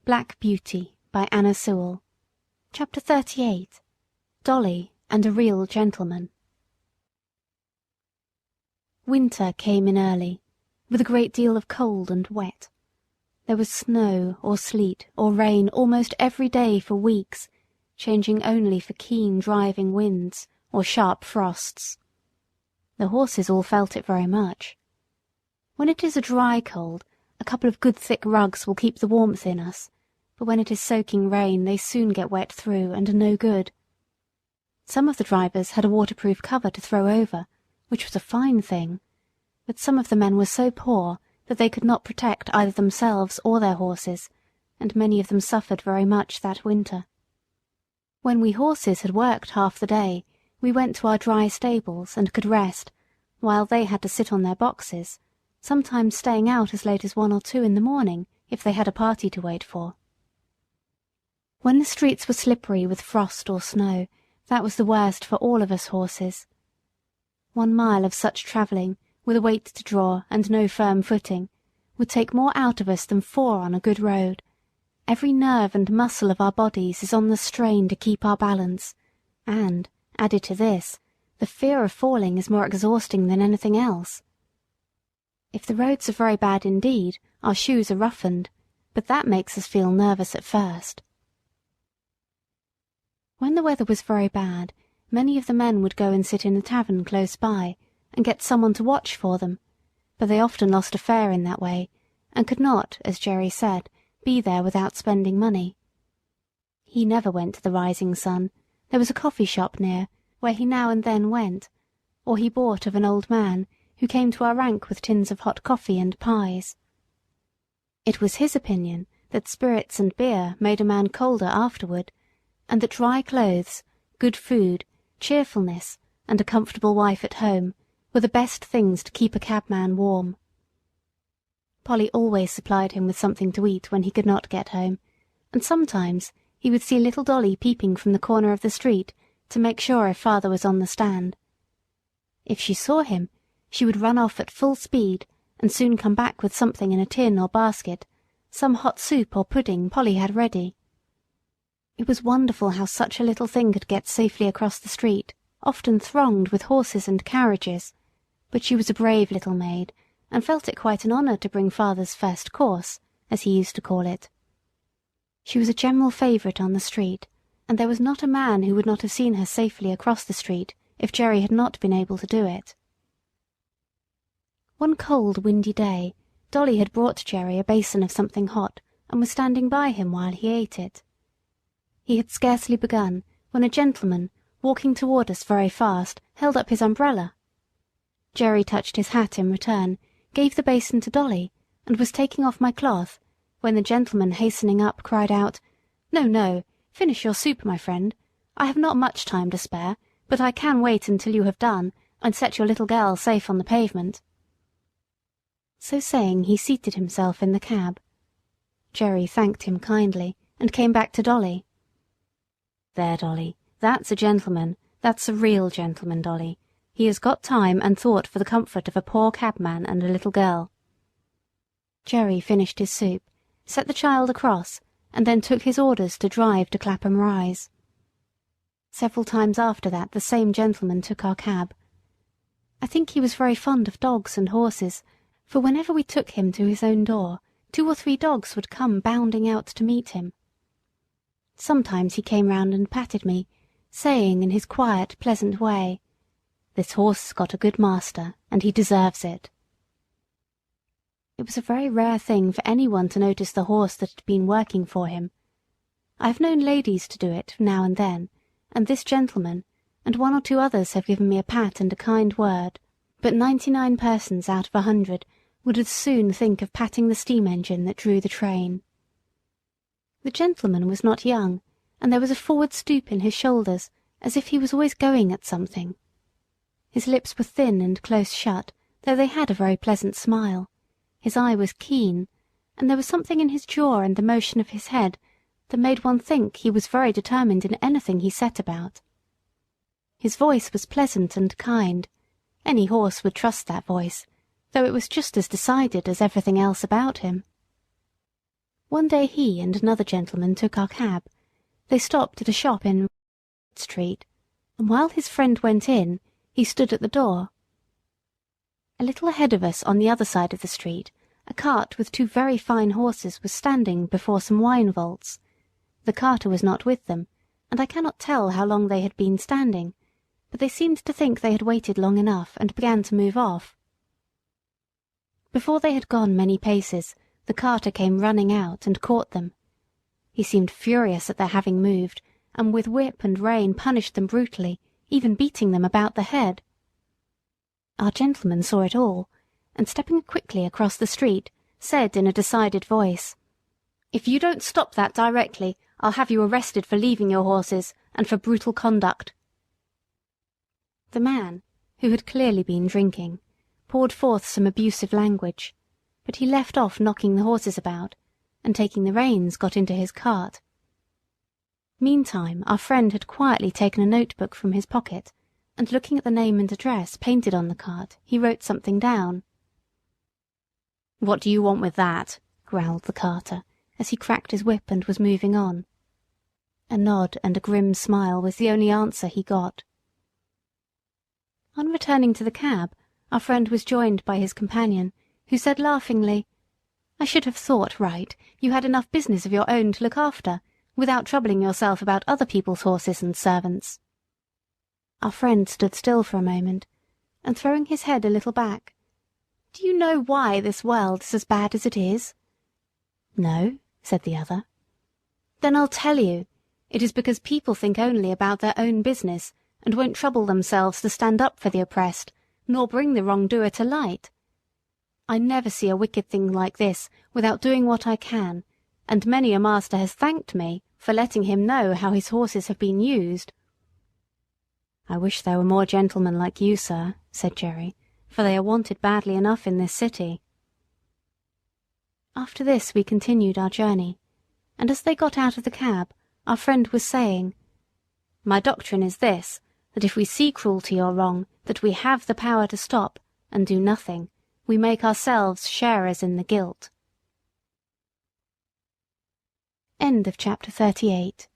Black Beauty by Anna Sewell. Chapter 38. Dolly and a Real Gentleman. Winter came in early, with a great deal of cold and wet. There was snow or sleet or rain almost every day for weeks, changing only for keen driving winds or sharp frosts. The horses all felt it very much. When it is a dry cold, a couple of good thick rugs will keep the warmth in us, but when it is soaking rain they soon get wet through and are no good. Some of the drivers had a waterproof cover to throw over, which was a fine thing, but some of the men were so poor that they could not protect either themselves or their horses, and many of them suffered very much that winter. When we horses had worked half the day, we went to our dry stables and could rest, while they had to sit on their boxes, sometimes staying out as late as 1 or 2 in the morning if they had a party to wait for. When the streets were slippery with frost or snow, that was the worst for all of us horses. 1 mile of such travelling, with a weight to draw and no firm footing, would take more out of us than 4 on a good road. Every nerve and muscle of our bodies is on the strain to keep our balance, and, added to this, the fear of falling is more exhausting than anything else. If the roads are very bad indeed, our shoes are roughened, but that makes us feel nervous at first. When the weather was very bad, many of the men would go and sit in a tavern close by, and get someone to watch for them, but they often lost a fare in that way, and could not, as Jerry said, be there without spending money. He never went to the Rising Sun. There was a coffee shop near, where he now and then went, or he bought of an old man, who came to our rank with tins of hot coffee and pies. It was his opinion that spirits and beer made a man colder afterward, and that dry clothes, good food, cheerfulness, and a comfortable wife at home were the best things to keep a cabman warm. Polly always supplied him with something to eat when he could not get home, and sometimes he would see little Dolly peeping from the corner of the street to make sure if father was on the stand. If she saw him, she would run off at full speed and soon come back with something in a tin or basket, some hot soup or pudding Polly had ready. It was wonderful how such a little thing could get safely across the street, often thronged with horses and carriages, but she was a brave little maid, and felt it quite an honour to bring father's first course, as he used to call it. She was a general favourite on the street, and there was not a man who would not have seen her safely across the street if Jerry had not been able to do it. One cold, windy day, Dolly had brought Jerry a basin of something hot, and was standing by him while he ate it. He had scarcely begun, when a gentleman, walking toward us very fast, held up his umbrella. Jerry touched his hat in return, gave the basin to Dolly, and was taking off my cloth, when the gentleman hastening up cried out, "No, no, finish your soup, my friend. I have not much time to spare, but I can wait until you have done, and set your little girl safe on the pavement." So saying, he seated himself in the cab. Jerry thanked him kindly, and came back to Dolly. "There, Dolly, that's a gentleman. That's a real gentleman, Dolly. He has got time and thought for the comfort of a poor cabman and a little girl." Jerry finished his soup, set the child across, and then took his orders to drive to Clapham Rise. Several times after that the same gentleman took our cab. I think he was very fond of dogs and horses, for whenever we took him to his own door, 2 or 3 dogs would come bounding out to meet him. Sometimes he came round and patted me, saying in his quiet, pleasant way, "This horse has got a good master, and he deserves it." It was a very rare thing for anyone to notice the horse that had been working for him. I have known ladies to do it now and then, and this gentleman, and 1 or 2 others have given me a pat and a kind word, but 99 persons out of 100 would as soon think of patting the steam engine that drew the train. The gentleman was not young, and there was a forward stoop in his shoulders, as if he was always going at something. His lips were thin and close shut, though they had a very pleasant smile. His eye was keen, and there was something in his jaw and the motion of his head that made one think he was very determined in anything he set about. His voice was pleasant and kind. Any horse would trust that voice, though it was just as decided as everything else about him. One day he and another gentleman took our cab. They stopped at a shop in Street, and while his friend went in, he stood at the door. A little ahead of us on the other side of the street, a cart with 2 very fine horses was standing before some wine vaults. The carter was not with them, and I cannot tell how long they had been standing, but they seemed to think they had waited long enough and began to move off. Before they had gone many paces, the carter came running out and caught them. He seemed furious at their having moved, and with whip and rein punished them brutally, even beating them about the head. Our gentleman saw it all, and stepping quickly across the street, said in a decided voice, "If you don't stop that directly, I'll have you arrested for leaving your horses, and for brutal conduct." The man, who had clearly been drinking, poured forth some abusive language, but he left off knocking the horses about, and taking the reins got into his cart. Meantime our friend had quietly taken a notebook from his pocket, and looking at the name and address painted on the cart, he wrote something down. "What do you want with that?" growled the carter, as he cracked his whip and was moving on. A nod and a grim smile was the only answer he got. On returning to the cab, our friend was joined by his companion, who said laughingly, "I should have thought, Wright, you had enough business of your own to look after, without troubling yourself about other people's horses and servants." Our friend stood still for a moment, and throwing his head a little back, "Do you know why this world is as bad as it is?" "No," said the other. "Then I'll tell you. It is because people think only about their own business, and won't trouble themselves to stand up for the oppressed, nor bring the wrongdoer to light. I never see a wicked thing like this without doing what I can, and many a master has thanked me for letting him know how his horses have been used." "I wish there were more gentlemen like you, sir," said Jerry, "for they are wanted badly enough in this city." After this we continued our journey, and as they got out of the cab, our friend was saying, "My doctrine is this, that if we see cruelty or wrong that we have the power to stop, and do nothing, we make ourselves sharers in the guilt." End of chapter 38.